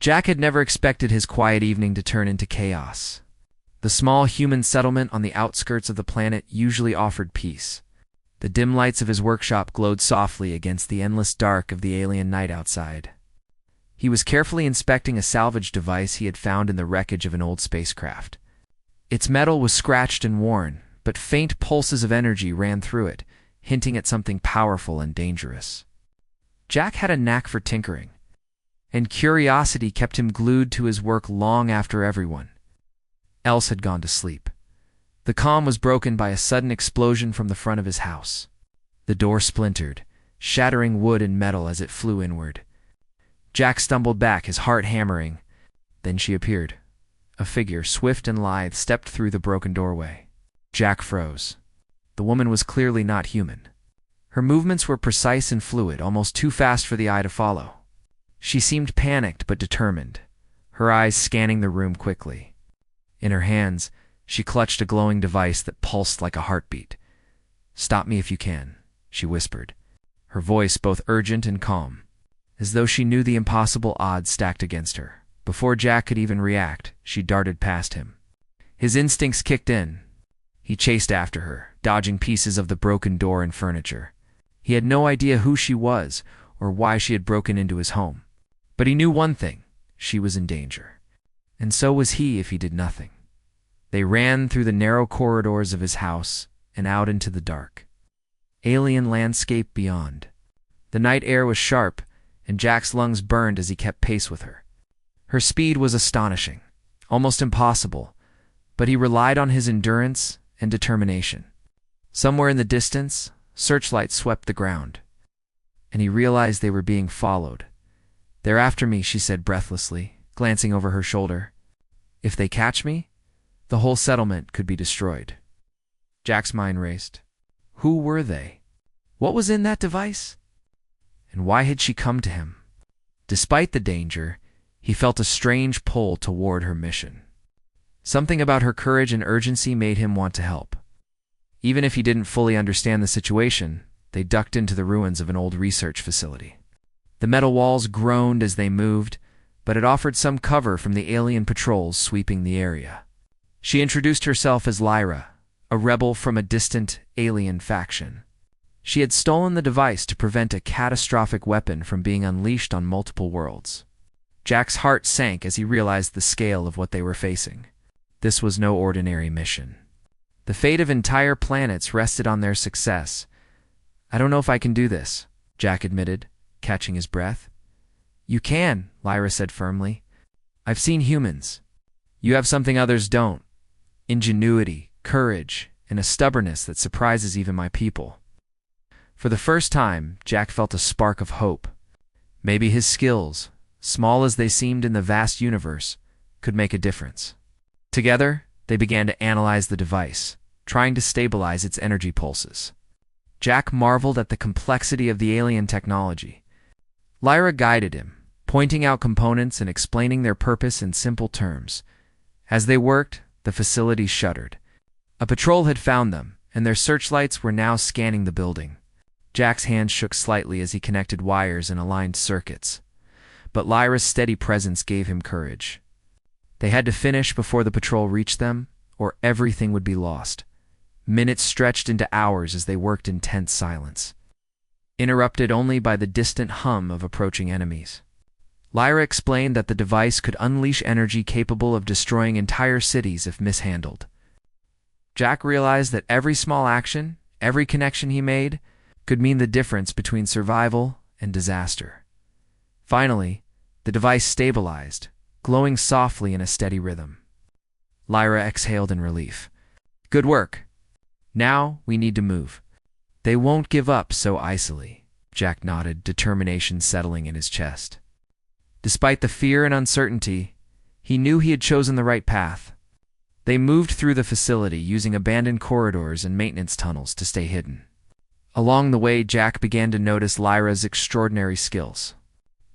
Jack had never expected his quiet evening to turn into chaos. The small human settlement on the outskirts of the planet usually offered peace. The dim lights of his workshop glowed softly against the endless dark of the alien night outside. He was carefully inspecting a salvage device he had found in the wreckage of an old spacecraft. Its metal was scratched and worn, but faint pulses of energy ran through it, hinting at something powerful and dangerous. Jack had a knack for tinkering, and curiosity kept him glued to his work long after everyone else had gone to sleep. The calm was broken by a sudden explosion from the front of his house. The door splintered, shattering wood and metal as it flew inward. Jack stumbled back, his heart hammering. Then she appeared. A figure, swift and lithe, stepped through the broken doorway. Jack froze. The woman was clearly not human. Her movements were precise and fluid, almost too fast for the eye to follow. She seemed panicked but determined, her eyes scanning the room quickly. In her hands, she clutched a glowing device that pulsed like a heartbeat. "Stop me if you can," she whispered, her voice both urgent and calm, as though she knew the impossible odds stacked against her. Before Jack could even react, she darted past him. His instincts kicked in. He chased after her, dodging pieces of the broken door and furniture. He had no idea who she was or why she had broken into his home. But he knew one thing: she was in danger. And so was he if he did nothing. They ran through the narrow corridors of his house and out into the dark. Alien landscape beyond. The night air was sharp, and Jack's lungs burned as he kept pace with her. Her speed was astonishing, almost impossible, but he relied on his endurance and determination. Somewhere in the distance, searchlights swept the ground, and he realized they were being followed. "They're after me," she said breathlessly, glancing over her shoulder. "If they catch me, the whole settlement could be destroyed." Jack's mind raced. Who were they? What was in that device? And why had she come to him? Despite the danger, he felt a strange pull toward her mission. Something about her courage and urgency made him want to help. Even if he didn't fully understand the situation, they ducked into the ruins of an old research facility. The metal walls groaned as they moved, but it offered some cover from the alien patrols sweeping the area. She introduced herself as Lyra, a rebel from a distant alien faction. She had stolen the device to prevent a catastrophic weapon from being unleashed on multiple worlds. Jack's heart sank as he realized the scale of what they were facing. This was no ordinary mission. The fate of entire planets rested on their success. "I don't know if I can do this," Jack admitted, catching his breath. "You can," Lyra said firmly. "I've seen humans. You have something others don't. Ingenuity, courage, and a stubbornness that surprises even my people." For the first time, Jack felt a spark of hope. Maybe his skills, small as they seemed in the vast universe, could make a difference. Together, they began to analyze the device, trying to stabilize its energy pulses. Jack marveled at the complexity of the alien technology. Lyra guided him, pointing out components and explaining their purpose in simple terms. As they worked, the facility shuddered. A patrol had found them, and their searchlights were now scanning the building. Jack's hands shook slightly as he connected wires and aligned circuits. But Lyra's steady presence gave him courage. They had to finish before the patrol reached them, or everything would be lost. Minutes stretched into hours as they worked in tense silence, interrupted only by the distant hum of approaching enemies. Lyra explained that the device could unleash energy capable of destroying entire cities if mishandled. Jack realized that every small action, every connection he made, could mean the difference between survival and disaster. Finally, the device stabilized, glowing softly in a steady rhythm. Lyra exhaled in relief. "Good work. Now we need to move." "They won't give up so easily," Jack nodded, determination settling in his chest. Despite the fear and uncertainty, he knew he had chosen the right path. They moved through the facility, using abandoned corridors and maintenance tunnels to stay hidden. Along the way, Jack began to notice Lyra's extraordinary skills.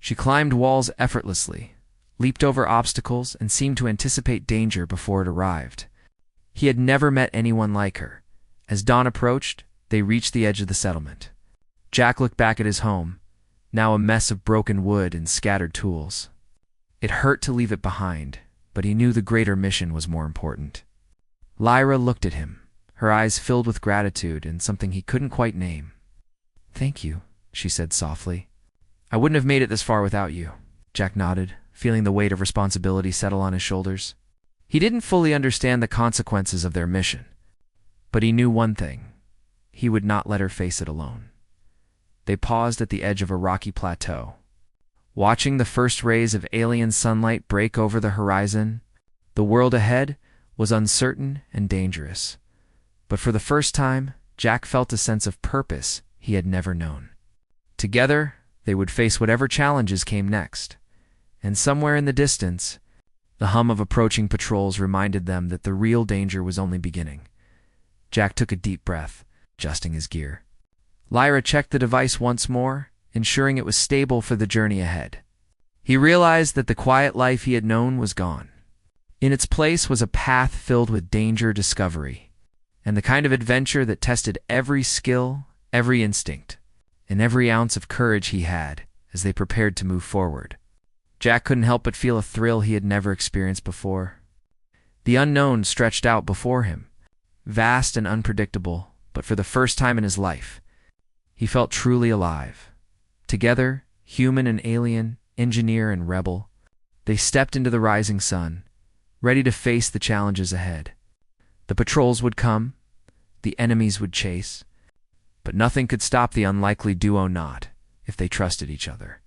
She climbed walls effortlessly, leaped over obstacles, and seemed to anticipate danger before it arrived. He had never met anyone like her. As dawn approached, they reached the edge of the settlement. Jack looked back at his home, now a mess of broken wood and scattered tools. It hurt to leave it behind, but he knew the greater mission was more important. Lyra looked at him, her eyes filled with gratitude and something he couldn't quite name. "Thank you," she said softly. "I wouldn't have made it this far without you." Jack nodded, feeling the weight of responsibility settle on his shoulders. He didn't fully understand the consequences of their mission, but he knew one thing: he would not let her face it alone. They paused at the edge of a rocky plateau. Watching the first rays of alien sunlight break over the horizon, the world ahead was uncertain and dangerous. But for the first time, Jack felt a sense of purpose he had never known. Together, they would face whatever challenges came next. And somewhere in the distance, the hum of approaching patrols reminded them that the real danger was only beginning. Jack took a deep breath, adjusting his gear. Lyra checked the device once more, ensuring it was stable for the journey ahead. He realized that the quiet life he had known was gone. In its place was a path filled with danger, discovery, and the kind of adventure that tested every skill, every instinct, and every ounce of courage he had as they prepared to move forward. Jack couldn't help but feel a thrill he had never experienced before. The unknown stretched out before him, vast and unpredictable, but for the first time in his life, he felt truly alive. Together, human and alien, engineer and rebel, they stepped into the rising sun, ready to face the challenges ahead. The patrols would come, the enemies would chase, but nothing could stop the unlikely duo, not if they trusted each other.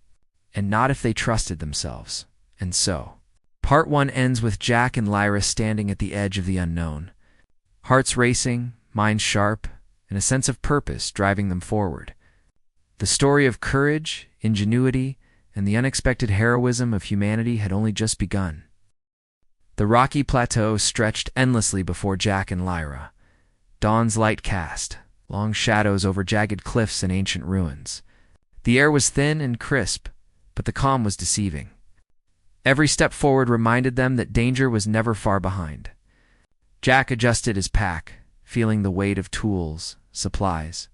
And not if they trusted themselves. And so, Part 1 ends with Jack and Lyra standing at the edge of the unknown, hearts racing, minds sharp, and a sense of purpose driving them forward. The story of courage, ingenuity, and the unexpected heroism of humanity had only just begun. The rocky plateau stretched endlessly before Jack and Lyra. Dawn's light cast long shadows over jagged cliffs and ancient ruins. The air was thin and crisp, but the calm was deceiving. Every step forward reminded them that danger was never far behind. Jack adjusted his pack, feeling the weight of tools, supplies,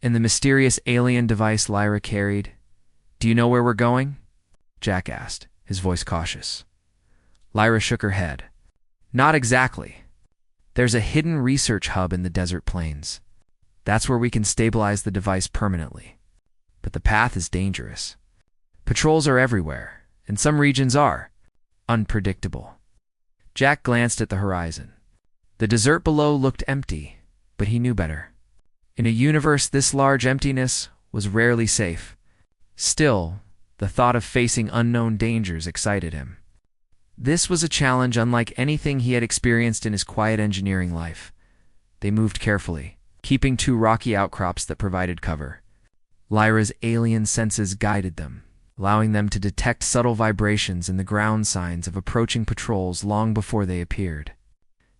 and the mysterious alien device Lyra carried. "Do you know where we're going?" Jack asked, his voice cautious. Lyra shook her head. "Not exactly. There's a hidden research hub in the desert plains. That's where we can stabilize the device permanently. But the path is dangerous. Patrols are everywhere, and some regions are unpredictable." Jack glanced at the horizon. The desert below looked empty, but he knew better. In a universe this large, emptiness was rarely safe. Still, the thought of facing unknown dangers excited him. This was a challenge unlike anything he had experienced in his quiet engineering life. They moved carefully, keeping to rocky outcrops that provided cover. Lyra's alien senses guided them, allowing them to detect subtle vibrations and the ground signs of approaching patrols long before they appeared.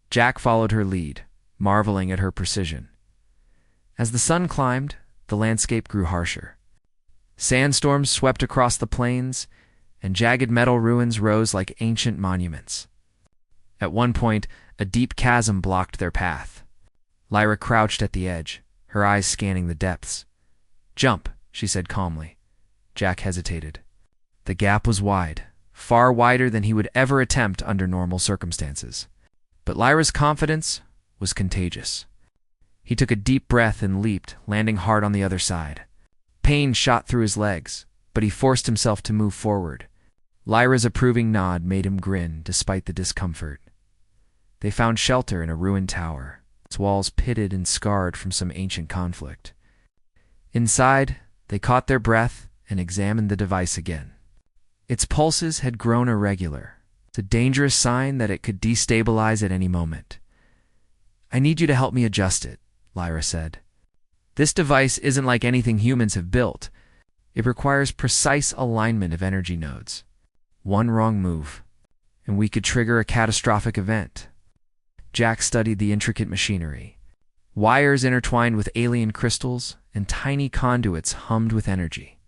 Jack followed her lead, marveling at her precision. As the sun climbed, the landscape grew harsher. Sandstorms swept across the plains, and jagged metal ruins rose like ancient monuments. At one point, a deep chasm blocked their path. Lyra crouched at the edge, her eyes scanning the depths. "Jump," she said calmly. Jack hesitated. The gap was wide, far wider than he would ever attempt under normal circumstances. But Lyra's confidence was contagious. He took a deep breath and leaped, landing hard on the other side. Pain shot through his legs, but he forced himself to move forward. Lyra's approving nod made him grin despite the discomfort. They found shelter in a ruined tower, its walls pitted and scarred from some ancient conflict. Inside, they caught their breath and examined the device again. Its pulses had grown irregular. It's a dangerous sign that it could destabilize at any moment. "I need you to help me adjust it," Lyra said. "This device isn't like anything humans have built. It requires precise alignment of energy nodes. One wrong move, and we could trigger a catastrophic event." Jack studied the intricate machinery. Wires intertwined with alien crystals, and tiny conduits hummed with energy.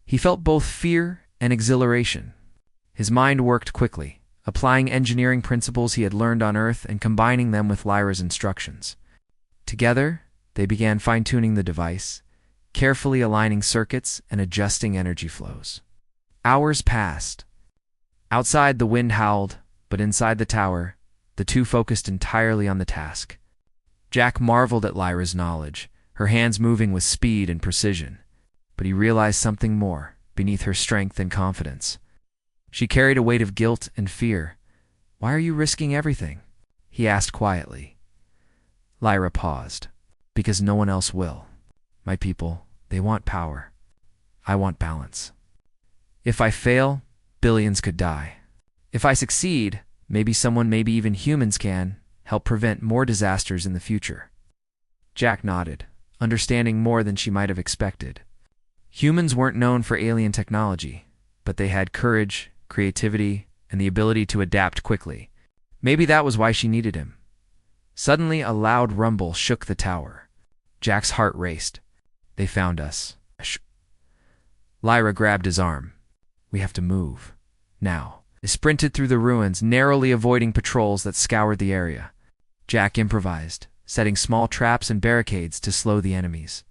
He felt both fear and exhilaration. His mind worked quickly, applying engineering principles he had learned on Earth and combining them with Lyra's instructions. Together, they began fine-tuning the device, carefully aligning circuits and adjusting energy flows. Hours passed, Outside, the wind howled, but inside the tower, the two focused entirely on the task. Jack marveled at Lyra's knowledge, her hands moving with speed and precision. But he realized something more beneath her strength and confidence. She carried a weight of guilt and fear. "Why are you risking everything?" he asked quietly. Lyra paused. "Because no one else will. My people, they want power. I want balance. If I fail, billions could die. If I succeed, maybe someone, maybe even humans can help prevent more disasters in the future." Jack nodded, understanding more than she might have expected. Humans weren't known for alien technology, but they had courage, creativity, and the ability to adapt quickly. Maybe that was why she needed him. Suddenly, a loud rumble shook the tower. Jack's heart raced. "They found us." Lyra grabbed his arm. "We have to move. Now." They sprinted through the ruins, narrowly avoiding patrols that scoured the area. Jack improvised, setting small traps and barricades to slow the enemies.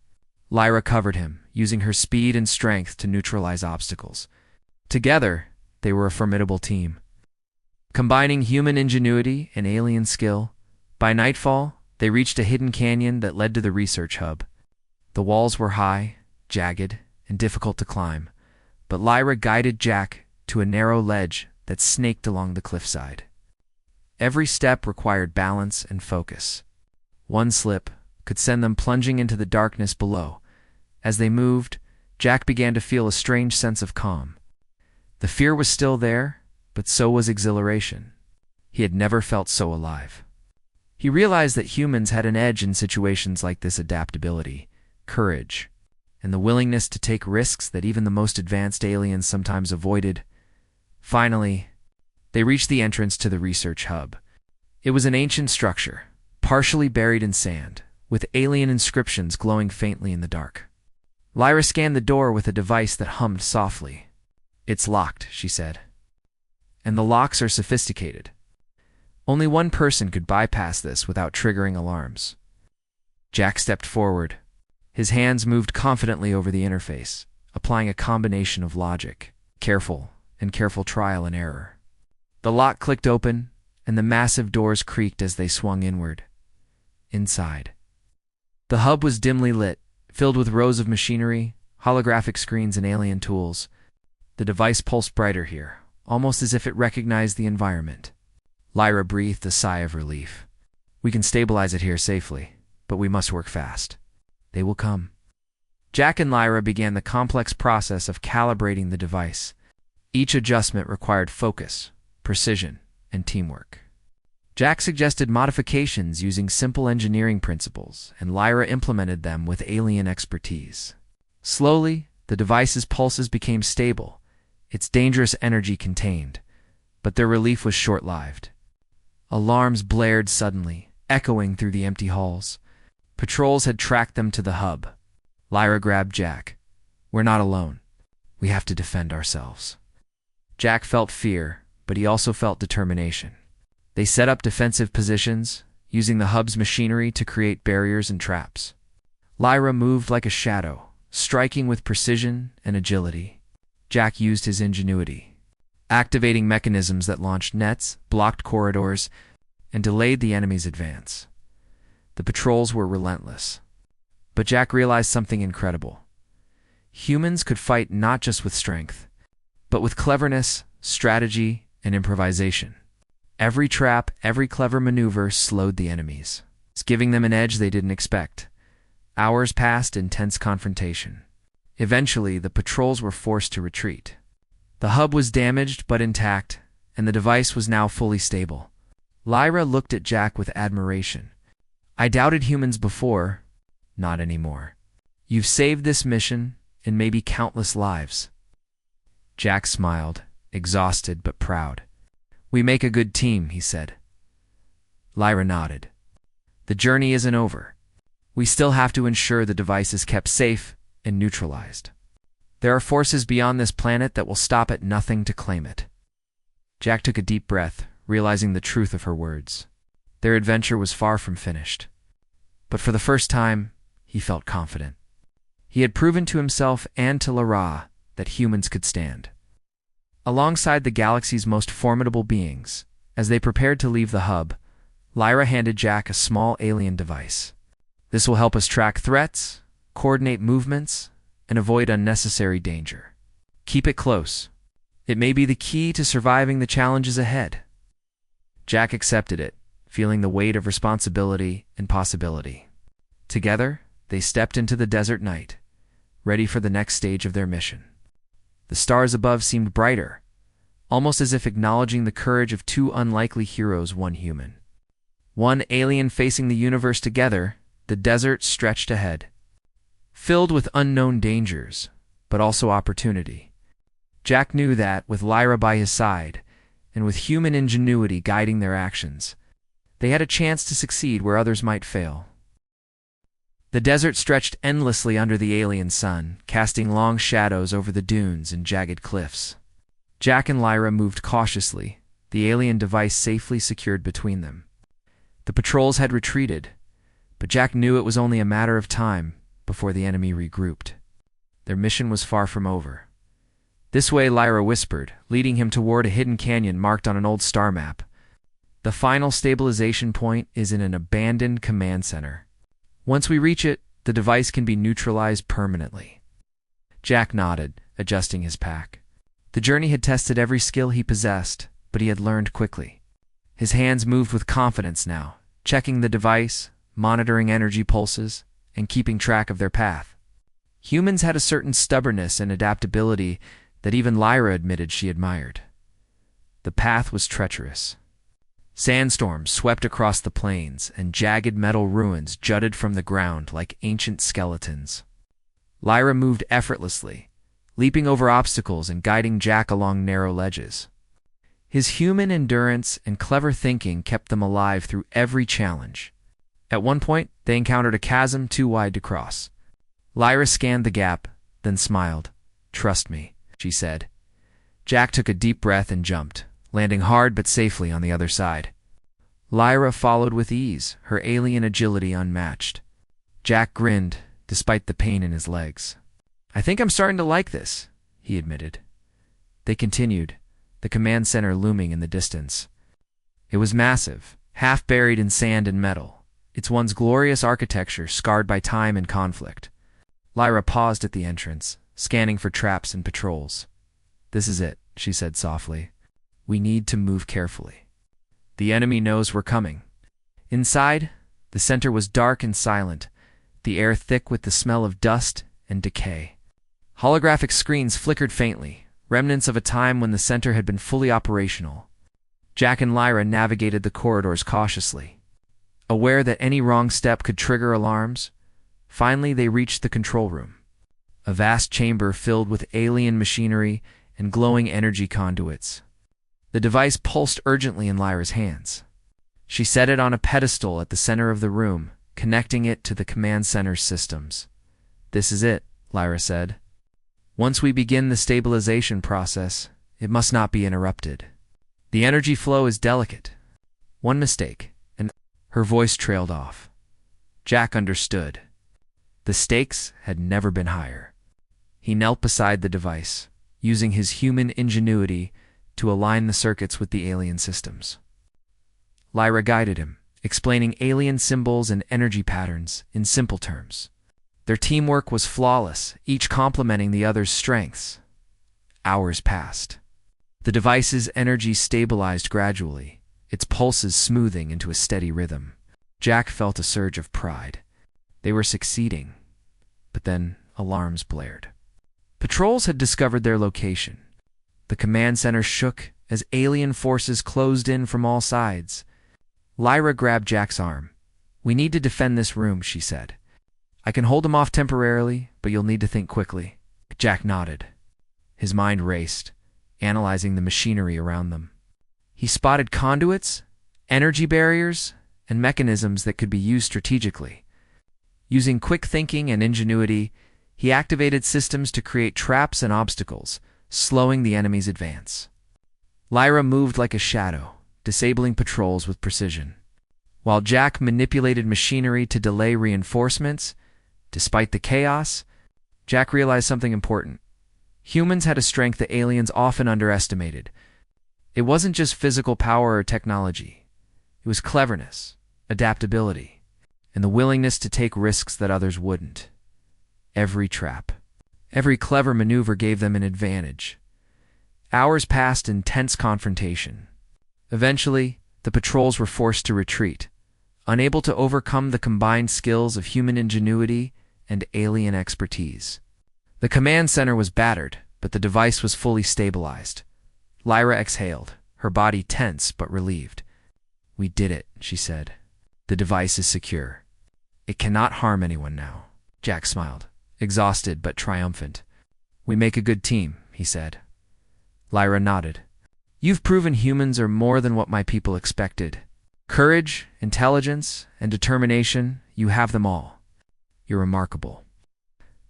Lyra covered him, using her speed and strength to neutralize obstacles. Together, they were a formidable team. Combining human ingenuity and alien skill, by nightfall, they reached a hidden canyon that led to the research hub. The walls were high, jagged, and difficult to climb, but Lyra guided Jack to a narrow ledge that snaked along the cliffside. Every step required balance and focus. One slip could send them plunging into the darkness below. As they moved, Jack began to feel a strange sense of calm. The fear was still there, but so was exhilaration. He had never felt so alive. He realized that humans had an edge in situations like this: adaptability, courage, and the willingness to take risks that even the most advanced aliens sometimes avoided. Finally, they reached the entrance to the research hub. It was an ancient structure, partially buried in sand, with alien inscriptions glowing faintly in the dark. Lyra scanned the door with a device that hummed softly. "It's locked," she said. "And the locks are sophisticated. Only one person could bypass this without triggering alarms." Jack stepped forward. His hands moved confidently over the interface, applying a combination of logic, careful trial and error. The lock clicked open, and the massive doors creaked as they swung inward. Inside, the hub was dimly lit, filled with rows of machinery, holographic screens, and alien tools. The device pulsed brighter here, almost as if it recognized the environment. Lyra breathed a sigh of relief. "We can stabilize it here safely, but we must work fast. They will come." Jack and Lyra began the complex process of calibrating the device. Each adjustment required focus, precision, and teamwork. Jack suggested modifications using simple engineering principles, and Lyra implemented them with alien expertise. Slowly, the device's pulses became stable, its dangerous energy contained, but their relief was short-lived. Alarms blared suddenly, echoing through the empty halls. Patrols had tracked them to the hub. Lyra grabbed Jack. "We're not alone. We have to defend ourselves." Jack felt fear, but he also felt determination. They set up defensive positions, using the hub's machinery to create barriers and traps. Lyra moved like a shadow, striking with precision and agility. Jack used his ingenuity, activating mechanisms that launched nets, blocked corridors, and delayed the enemy's advance. The patrols were relentless. But Jack realized something incredible. Humans could fight not just with strength, but with cleverness, strategy, and improvisation. Every trap, every clever maneuver slowed the enemies, giving them an edge they didn't expect. Hours passed in tense confrontation. Eventually, the patrols were forced to retreat. The hub was damaged but intact, and the device was now fully stable. Lyra looked at Jack with admiration. "I doubted humans before. Not anymore. You've saved this mission and maybe countless lives." Jack smiled, exhausted but proud. "We make a good team," he said. Lyra nodded. "The journey isn't over. We still have to ensure the device is kept safe and neutralized. There are forces beyond this planet that will stop at nothing to claim it." Jack took a deep breath, realizing the truth of her words. Their adventure was far from finished. But for the first time, he felt confident. He had proven to himself and to Lara that humans could stand. Alongside the galaxy's most formidable beings, as they prepared to leave the hub, Lyra handed Jack a small alien device. This will help us track threats, coordinate movements, and avoid unnecessary danger. Keep it close. It may be the key to surviving the challenges ahead. Jack accepted it, feeling the weight of responsibility and possibility. Together, they stepped into the desert night, ready for the next stage of their mission. The stars above seemed brighter, almost as if acknowledging the courage of two unlikely heroes, one human. One alien facing the universe together, the desert stretched ahead, filled with unknown dangers, but also opportunity. Jack knew that, with Lyra by his side, and with human ingenuity guiding their actions, they had a chance to succeed where others might fail. The desert stretched endlessly under the alien sun, casting long shadows over the dunes and jagged cliffs. Jack and Lyra moved cautiously, the alien device safely secured between them. The patrols had retreated, but Jack knew it was only a matter of time before the enemy regrouped. Their mission was far from over. "This way," Lyra whispered, leading him toward a hidden canyon marked on an old star map. "The final stabilization point is in an abandoned command center. Once we reach it, the device can be neutralized permanently." Jack nodded, adjusting his pack. The journey had tested every skill he possessed, but he had learned quickly. His hands moved with confidence now, checking the device, monitoring energy pulses, and keeping track of their path. Humans had a certain stubbornness and adaptability that even Lyra admitted she admired. The path was treacherous. Sandstorms swept across the plains, and jagged metal ruins jutted from the ground like ancient skeletons. Lyra moved effortlessly, leaping over obstacles and guiding Jack along narrow ledges. His human endurance and clever thinking kept them alive through every challenge. At one point, they encountered a chasm too wide to cross. Lyra scanned the gap, then smiled. "Trust me," she said. Jack took a deep breath and jumped, landing hard but safely on the other side. Lyra followed with ease, her alien agility unmatched. Jack grinned, despite the pain in his legs. "I think I'm starting to like this," he admitted. They continued, the command center looming in the distance. It was massive, half buried in sand and metal, its once glorious architecture scarred by time and conflict. Lyra paused at the entrance, scanning for traps and patrols. "This is it," she said softly. "We need to move carefully. The enemy knows we're coming." Inside, the center was dark and silent, the air thick with the smell of dust and decay. Holographic screens flickered faintly, remnants of a time when the center had been fully operational. Jack and Lyra navigated the corridors cautiously, aware that any wrong step could trigger alarms. Finally, they reached the control room, a vast chamber filled with alien machinery and glowing energy conduits. The device pulsed urgently in Lyra's hands. She set it on a pedestal at the center of the room, connecting it to the command center's systems. "This is it," Lyra said. "Once we begin the stabilization process, it must not be interrupted. The energy flow is delicate. One mistake, and..." Her voice trailed off. Jack understood. The stakes had never been higher. He knelt beside the device, using his human ingenuity to align the circuits with the alien systems. Lyra guided him, explaining alien symbols and energy patterns in simple terms. Their teamwork was flawless, each complementing the other's strengths. Hours passed. The device's energy stabilized gradually, its pulses smoothing into a steady rhythm. Jack felt a surge of pride. They were succeeding. But then alarms blared. Patrols had discovered their location. The command center shook as alien forces closed in from all sides. Lyra grabbed Jack's arm. "We need to defend this room," she said. "I can hold them off temporarily, but you'll need to think quickly." Jack nodded. His mind raced, analyzing the machinery around them. He spotted conduits, energy barriers, and mechanisms that could be used strategically. Using quick thinking and ingenuity, he activated systems to create traps and obstacles, slowing the enemy's advance. Lyra moved like a shadow, disabling patrols with precision, while Jack manipulated machinery to delay reinforcements. Despite the chaos, Jack realized something important. Humans had a strength that aliens often underestimated. It wasn't just physical power or technology. It was cleverness, adaptability, and the willingness to take risks that others wouldn't. Every trap, every clever maneuver gave them an advantage. Hours passed in tense confrontation. Eventually, the patrols were forced to retreat, unable to overcome the combined skills of human ingenuity and alien expertise. The command center was battered, but the device was fully stabilized. Lyra exhaled, her body tense but relieved. "We did it," she said. "The device is secure. It cannot harm anyone now." Jack smiled, exhausted but triumphant. "We make a good team," he said. Lyra nodded. "You've proven humans are more than what my people expected. Courage, intelligence, and determination, you have them all. You're remarkable."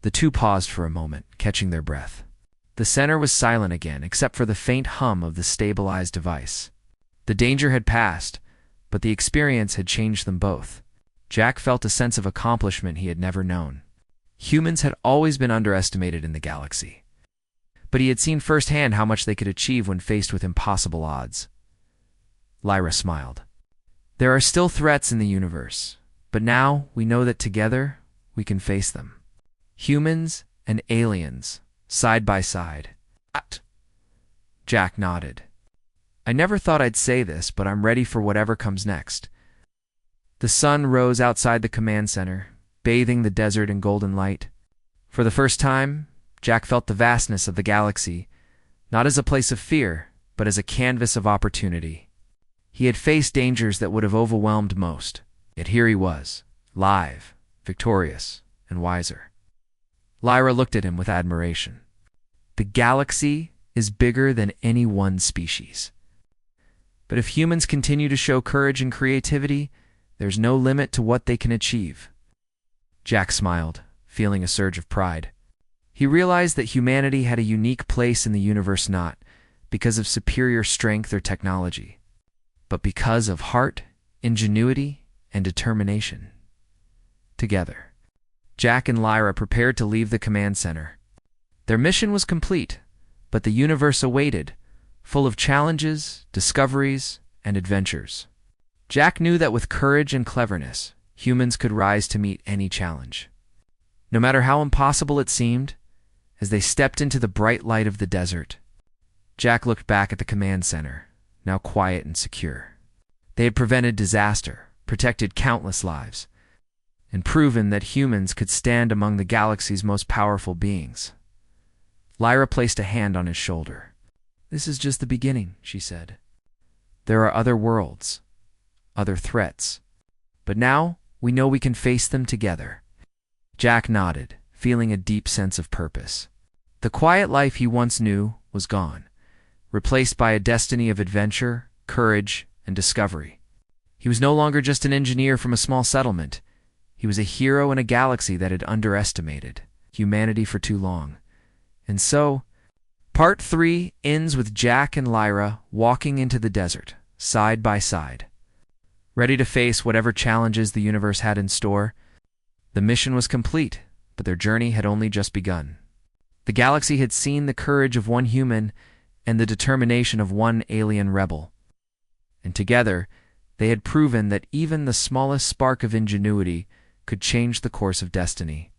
The two paused for a moment, catching their breath. The center was silent again, except for the faint hum of the stabilized device. The danger had passed, but the experience had changed them both. Jack felt a sense of accomplishment he had never known. Humans had always been underestimated in the galaxy, but he had seen firsthand how much they could achieve when faced with impossible odds. Lyra smiled. "There are still threats in the universe, but now we know that together we can face them. Humans and aliens, side by side." Jack nodded. "I never thought I'd say this, but I'm ready for whatever comes next." The sun rose outside the command center, bathing the desert in golden light. For the first time, Jack felt the vastness of the galaxy, not as a place of fear, but as a canvas of opportunity. He had faced dangers that would have overwhelmed most, yet here he was, live, victorious, and wiser. Lyra looked at him with admiration. "The galaxy is bigger than any one species. But if humans continue to show courage and creativity, there's no limit to what they can achieve." Jack smiled, feeling a surge of pride. He realized that humanity had a unique place in the universe not because of superior strength or technology, but because of heart, ingenuity, and determination. Together, Jack and Lyra prepared to leave the command center. Their mission was complete, but the universe awaited, full of challenges, discoveries, and adventures. Jack knew that with courage and cleverness, humans could rise to meet any challenge. No matter how impossible it seemed, as they stepped into the bright light of the desert, Jack looked back at the command center, now quiet and secure. They had prevented disaster, protected countless lives, and proven that humans could stand among the galaxy's most powerful beings. Lyra placed a hand on his shoulder. "This is just the beginning," she said. "There are other worlds, other threats, but now we know we can face them together." Jack nodded, feeling a deep sense of purpose. The quiet life he once knew was gone, replaced by a destiny of adventure, courage, and discovery. He was no longer just an engineer from a small settlement. He was a hero in a galaxy that had underestimated humanity for too long. And so, Part 3 ends with Jack and Lyra walking into the desert, side by side, ready to face whatever challenges the universe had in store. The mission was complete, but their journey had only just begun. The galaxy had seen the courage of one human and the determination of one alien rebel. And together, they had proven that even the smallest spark of ingenuity could change the course of destiny.